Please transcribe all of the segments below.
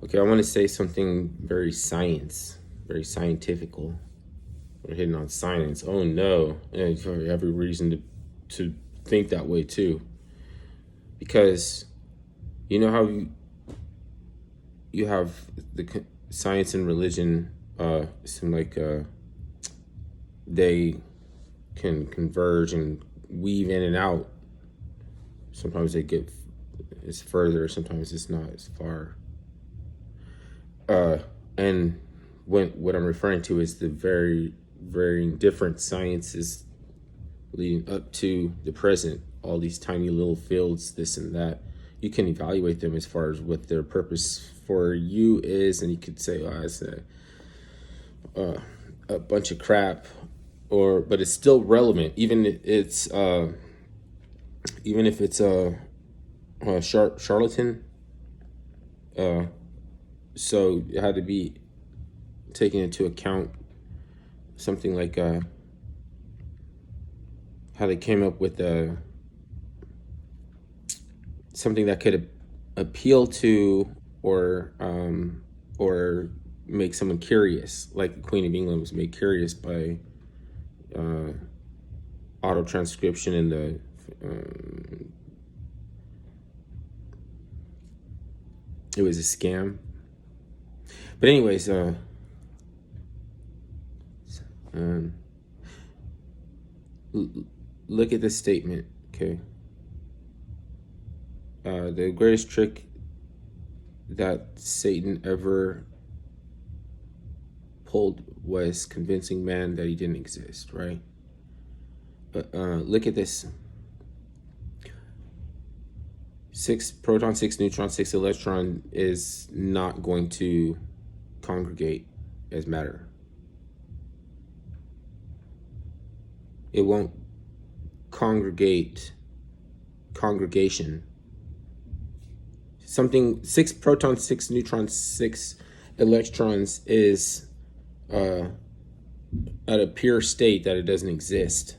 Okay, I want to say something very very scientifical. We're hitting on science. Oh no, and for every reason to think that way too, because you know how you have science and religion seem like they can converge and weave in and out. Sometimes they get it's further, sometimes it's not as far. And what I'm referring to is the very different sciences leading up to the present. All these tiny little fields, this and that. You can evaluate them as far as what their purpose for you is, and you could say, "Oh, it's a bunch of crap," but it's still relevant. Even if it's a charlatan. So it had to be taken into account something like how they came up with something that could appeal to or make someone curious, like the Queen of England was made curious by auto transcription in the it was a scam. But anyways, um, look at this statement, okay? The greatest trick that Satan ever pulled was convincing man that he didn't exist, right? But look at this. 6 proton, 6 neutron, 6 electron is not going to congregate as matter. It won't congregation. Something 6 protons, 6 neutrons, 6 electrons is at a pure state that it doesn't exist.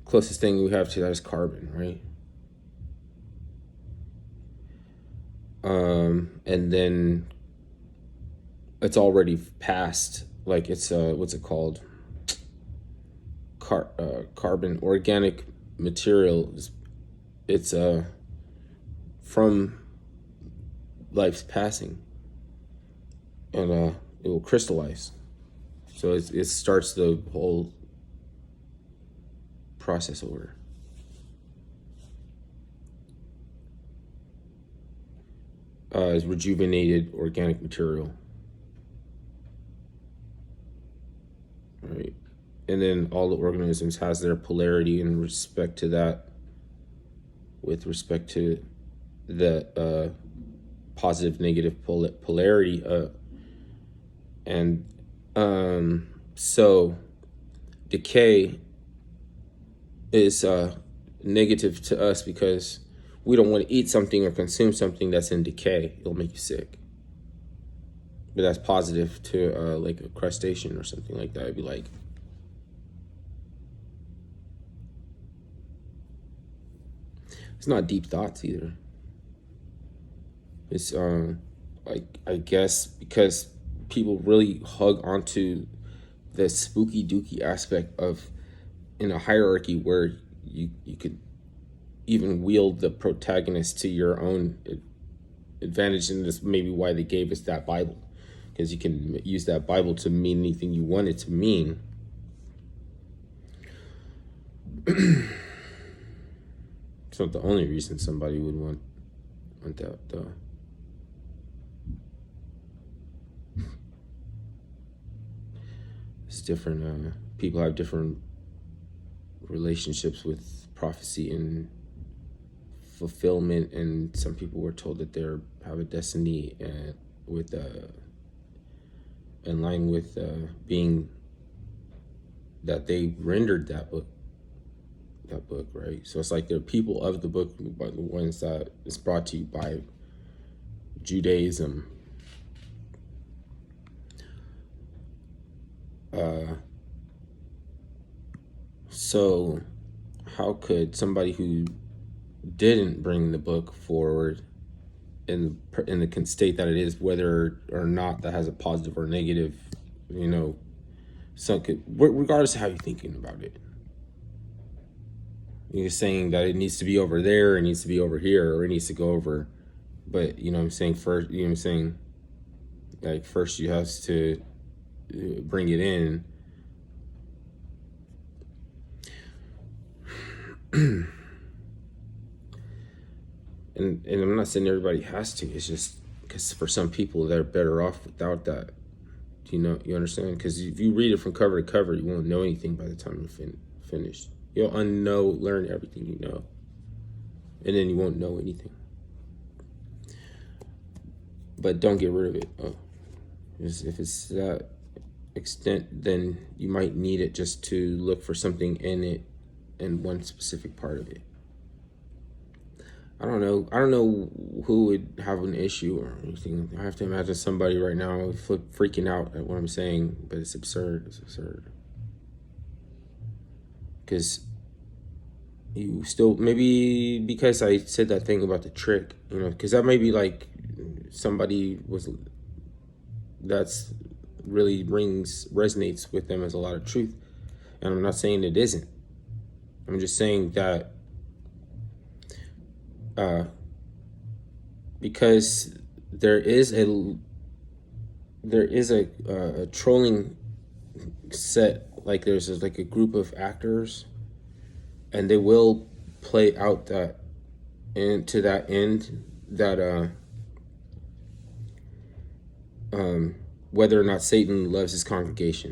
Closest thing we have to that is carbon, right? And then it's already past, like it's what's it called? Carbon, organic material. It's from life's passing, and it will crystallize. So it starts the whole process over. Is rejuvenated organic material, right? And then all the organisms has their polarity in respect to that, with respect to the positive negative polarity, and so decay is negative to us because we don't want to eat something or consume something that's in decay. It'll make you sick. But that's positive to like a crustacean or something like that. It'd be like, it's not deep thoughts either. It's like, I guess because people really hug onto the spooky dooky aspect of in a hierarchy where you could even wield the protagonist to your own advantage, and this maybe why they gave us that Bible, because you can use that Bible to mean anything you want it to mean. It's not the only reason somebody would want that though. It's different. People have different relationships with prophecy and fulfillment, and some people were told that they have a destiny with in line with being that they rendered that book, right? So it's like they're people of the book, but the ones that it's brought to you by Judaism, So how could somebody who didn't bring the book forward in the state that it is, whether or not that has a positive or negative, you know, so could, regardless of how you're thinking about it, you're saying that it needs to be over there, it needs to be over here, or it needs to go over. But you know what I'm saying, first, you know what I'm saying, like first you have to bring it in. And I'm not saying everybody has to. It's just because for some people they're better off without that. You understand? Because if you read it from cover to cover, you won't know anything by the time you're finished. You'll learn everything you know, and then you won't know anything. But don't get rid of it. If it's that extent, then you might need it just to look for something in it, in one specific part of it. I don't know who would have an issue or anything. I have to imagine somebody right now freaking out at what I'm saying, but it's absurd. It's absurd. Because you still, maybe because I said that thing about the trick, you know, because that may be like somebody that's really resonates with them as a lot of truth. And I'm not saying it isn't. I'm just saying that because there is a trolling set, like there's like a group of actors, and they will play out that into that end that whether or not Satan loves his congregation.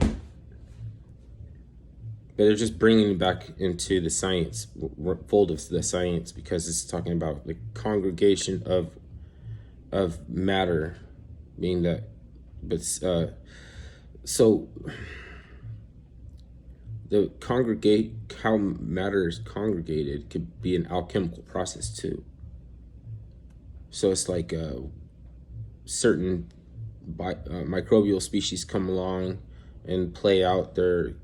But they're just bringing it back into the science fold of the science, because it's talking about the congregation of matter, being that. But so the how matter is congregated could be an alchemical process too. So it's like certain microbial species come along and play out their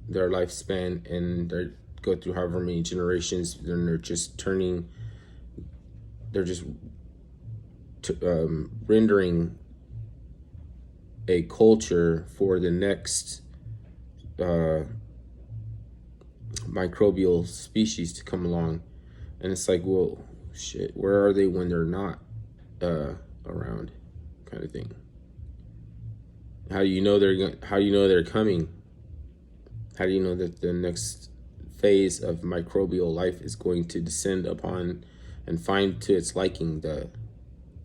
lifespan, and they go through however many generations, then they're just rendering a culture for the next microbial species to come along. And it's like, well, shit, where are they when they're not around, kind of thing. How do you know they're coming? How do you know that the next phase of microbial life is going to descend upon and find to its liking the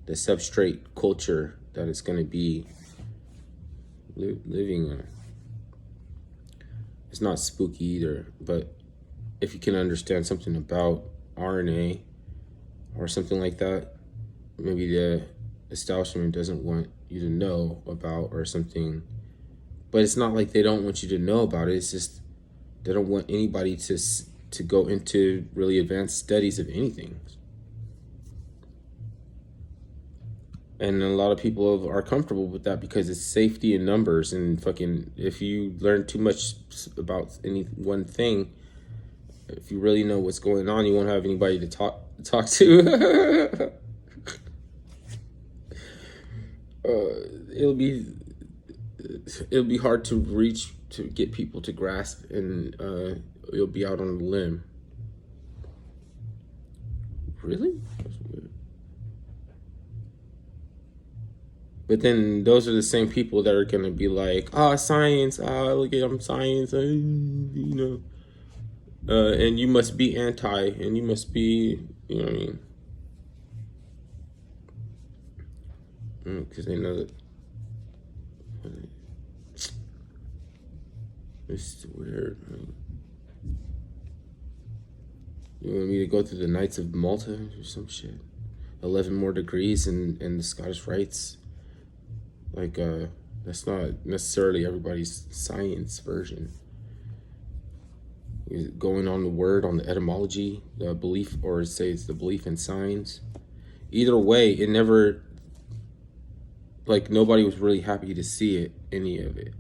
substrate culture that it's going to be living in? It's not spooky either, but if you can understand something about RNA or something like that, maybe the establishment doesn't want you to know about or something. But it's not like they don't want you to know about it. It's just they don't want anybody to go into really advanced studies of anything. And a lot of people are comfortable with that because it's safety in numbers. And fucking, if you learn too much about any one thing, if you really know what's going on, you won't have anybody to talk to. It'll be hard to reach, to get people to grasp, and you'll be out on a limb. Really? That's weird. But then those are the same people that are gonna be like, science, look at them, science, you know, and you must be anti, and you must be, you know what I mean? Because they know that. It's weird, man. You want me to go through the Knights of Malta or some shit? 11 more degrees in the Scottish Rites. Like, that's not necessarily everybody's science version. Going on the word, on the etymology, the belief, or say it's the belief in signs. Either way, it never, like, nobody was really happy to see it, any of it.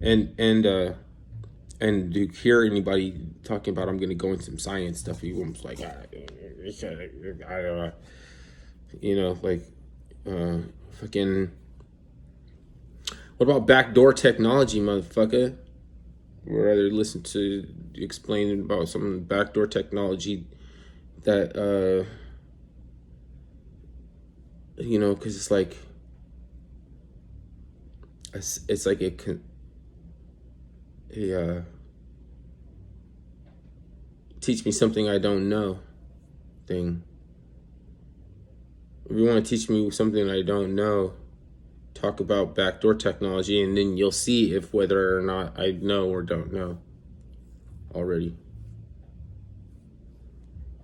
And And to hear anybody talking about I'm going to go into some science stuff, everyone's like, I don't know, like fucking. What about backdoor technology, motherfucker? Would rather listen to explaining about some backdoor technology that because it's like a teach me something I don't know thing. If you want to teach me something I don't know, talk about backdoor technology, and then you'll see if whether or not I know or don't know already.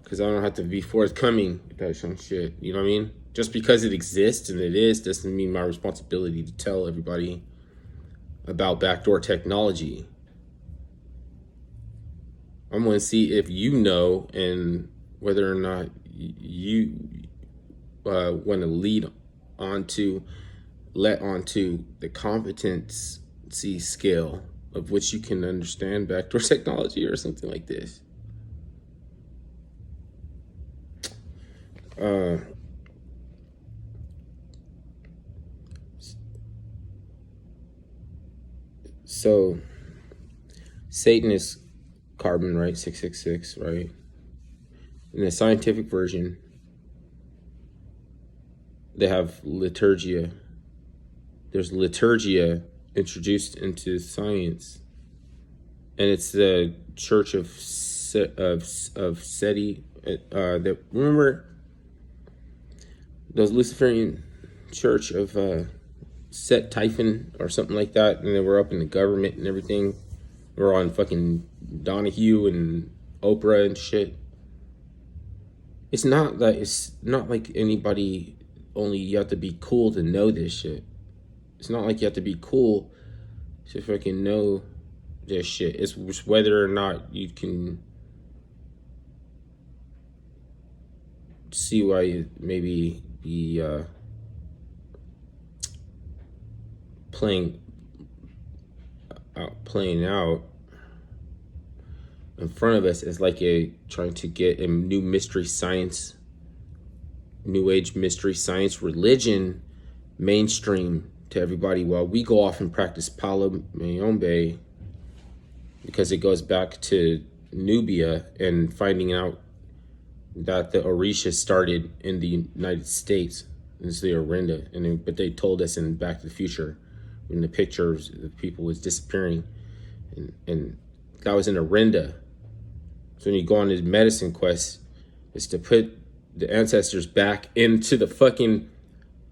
Because I don't have to be forthcoming with that some shit. You know what I mean? Just because it exists and it is doesn't mean my responsibility to tell everybody about backdoor technology. I'm going to see if you know and whether or not you want to let onto the competency scale of which you can understand backdoor technology or something like this. So Satan is carbon, right? 666, right? In the scientific version, they have liturgia. There's liturgia introduced into science, and it's the Church of Seti. That remember those Luciferian Church of Set Typhon or something like that, and they were up in the government and everything. They were on fucking Donahue and Oprah and shit. It's not like anybody. Only you have to be cool to know this shit. It's not like you have to be cool to fucking know this shit. It's whether or not you can see why you maybe be playing out in front of us as like trying to get a new mystery science, new age mystery science religion mainstream to everybody while we go off and practice Palo Mayombe, because it goes back to Nubia and finding out that the Orisha started in the United States. It's the Orinda, but they told us in Back to the Future when the pictures the people was disappearing, and that was in Orinda. So when you go on this medicine quest, it's to put the ancestors back into the fucking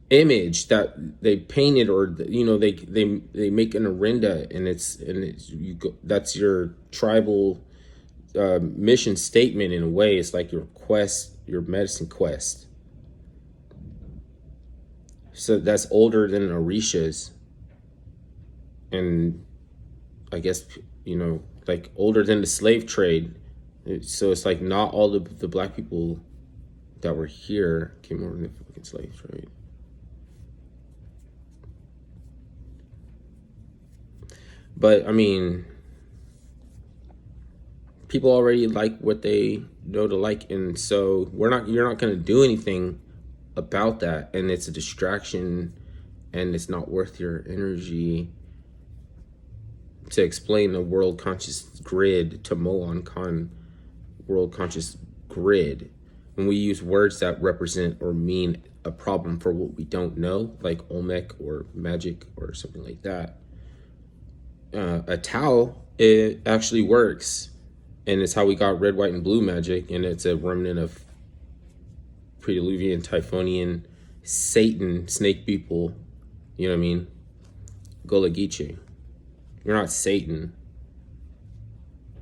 image that they painted, or they make an Orinda, and that's your tribal mission statement in a way. It's like your quest, your medicine quest. So that's older than Orishas, and I guess like older than the slave trade. So it's like not all the black people that were here came over in the fucking slave trade. But I mean, people already like what they know to like, and so you're not going to do anything about that, and it's a distraction, and it's not worth your energy to explain the world conscious grid to Moan Khan world conscious grid when we use words that represent or mean a problem for what we don't know, like Olmec or magic or something like that. A Tau, it actually works, and it's how we got red, white, and blue magic, and it's a remnant of pre-Diluvian, Typhonian, Satan, snake people, you know what I mean? Gullah Geechee. You're not Satan.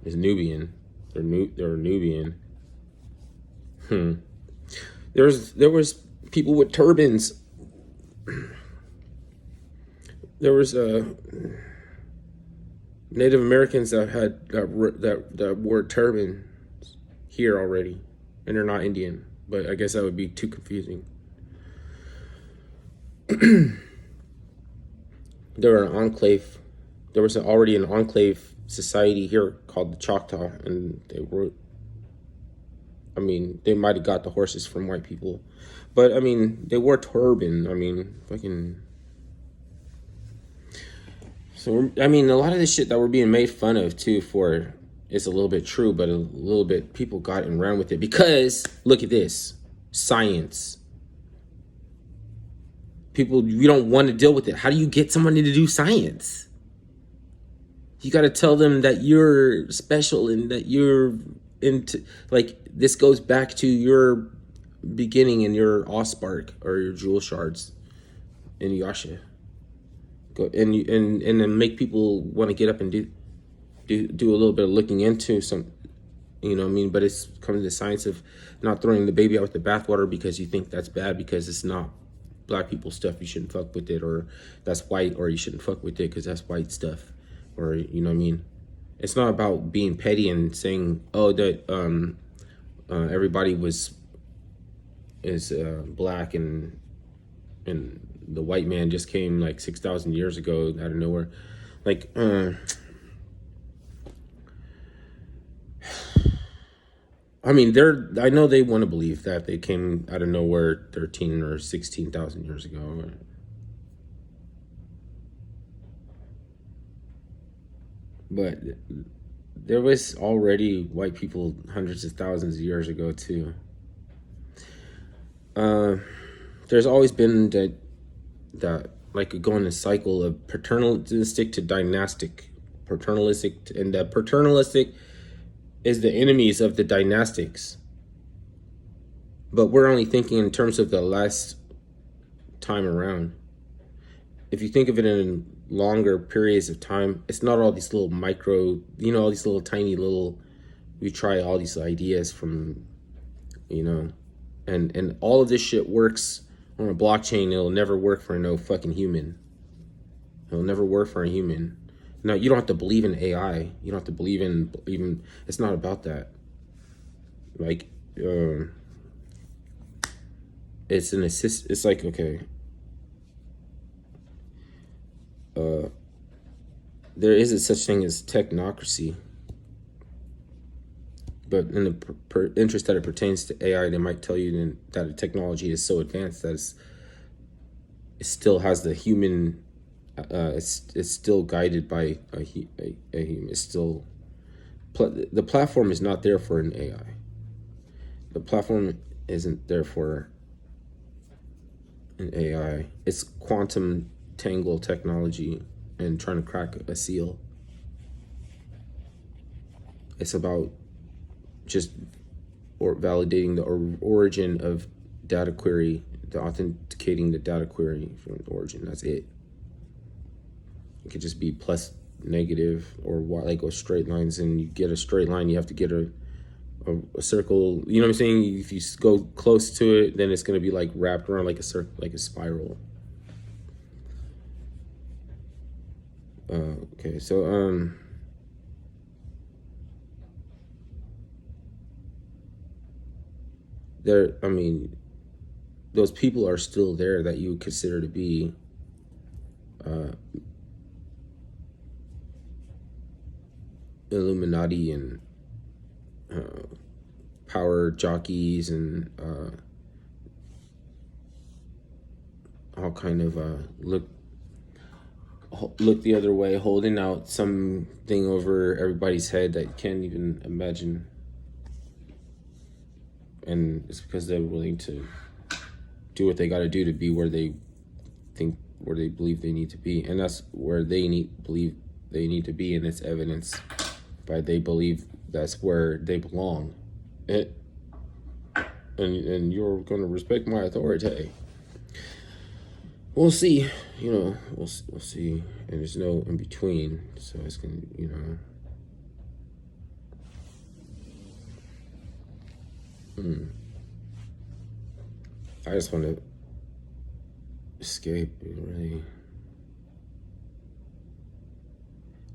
It's Nubian. They're Nubian. There was people with turbans. There was Native Americans that wore turbans here already, and they're not Indian. But I guess that would be too confusing. There was already an enclave society here called the Choctaw, and they were, I mean, they might have got the horses from white people, but I mean, they wore turban. I mean, fucking. So I mean, a lot of the shit that we're being made fun of too for is a little bit true, but a little bit people got and ran with it because look at this, science. People, you don't want to deal with it. How do you get somebody to do science? You got to tell them that you're special and that you're into, like, this goes back to your beginning in your Allspark or your Jewel Shards in Yasha. Go and then make people want to get up and do a little bit of looking into some, you know what I mean? But it's coming to the science of not throwing the baby out with the bathwater because you think that's bad because it's not black people stuff, you shouldn't fuck with it, or that's white, or you shouldn't fuck with it because that's white stuff, or you know what I mean? It's not about being petty and saying, oh, that everybody is black and the white man just came like 6,000 years ago out of nowhere. Like, I mean, I know they want to believe that they came out of nowhere 13 or 16,000 years ago. But there was already white people hundreds of thousands of years ago too. There's always been that like going a cycle of paternalistic to dynastic, paternalistic, and the paternalistic is the enemies of the dynastics. But we're only thinking in terms of the last time around. If you think of it in longer periods of time, it's not all these little micro, you know, all these little tiny little, we try all these ideas from, you know, and all of this shit works on a blockchain. It'll never work for no fucking human. It'll never work for a human. Now, you don't have to believe in AI. You don't have to believe in even, it's not about that. Like, it's an assist, it's like, okay, there is a such thing as technocracy, but in the interest that it pertains to AI, they might tell you that the technology is so advanced that it still has the human. It's still guided by a human. It's still the platform is not there for an AI. The platform isn't there for an AI. It's quantum tangle technology and trying to crack a seal. It's about just validating the origin of data query, authenticating the data query from the origin. That's it. It could just be plus, negative, or like go straight lines, and you get a straight line, you have to get a circle. You know what I'm saying? If you go close to it, then it's gonna be like wrapped around like a circle, like a spiral. Okay, so there. I mean, those people are still there that you would consider to be Illuminati and power jockeys and all kind of look the other way, holding out something over everybody's head that you can't even imagine. And it's because they're willing to do what they got to do to be where they believe they need to be, and that's where believe they need to be, and it's evidence by they believe that's where they belong. And you're going to respect my authority. We'll see, you know, we'll see, and there's no in between, so it's gonna, you know. I just want to escape, really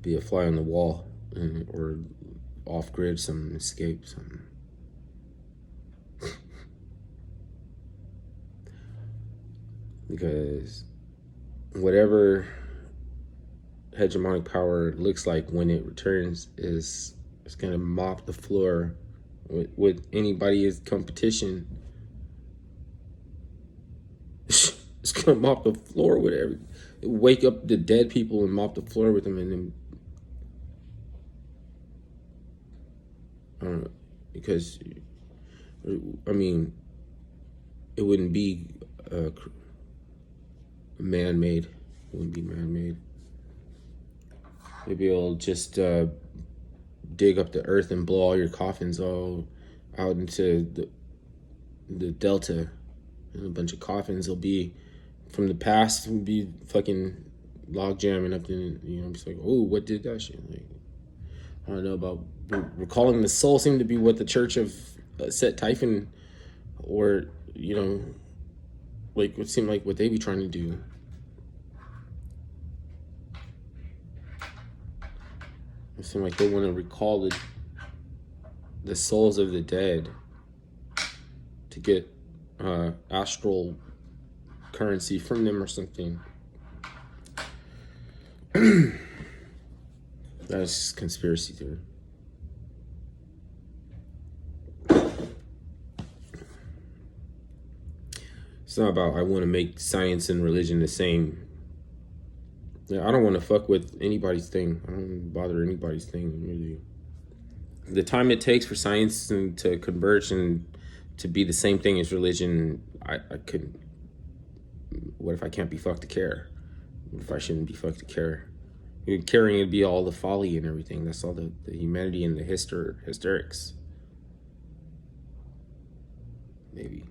be a fly on the wall, or off grid, some escape, some. Because whatever hegemonic power looks like when it returns is it's gonna mop the floor with anybody's competition. It's gonna mop the floor with wake up the dead people and mop the floor with them, and then I don't know, because I mean, it wouldn't be man-made. It wouldn't be man-made. Maybe it'll just dig up the earth and blow all your coffins all out into the delta, and a bunch of coffins will be from the past, will be fucking log jamming up in, it's like, oh, what did that shit? Like, I don't know about recalling the soul seemed to be what the Church of Set Typhon, or like what seemed like what they be trying to do. It seemed like they want to recall the souls of the dead to get astral currency from them or something. That's conspiracy theory. It's not about I want to make science and religion the same. Yeah, I don't want to fuck with anybody's thing. I don't bother anybody's thing, really. The time it takes for science to converge and to be the same thing as religion, I couldn't. What if I can't be fucked to care? What if I shouldn't be fucked to care? Caring would be all the folly and everything. That's all the humanity and the hysterics. Maybe.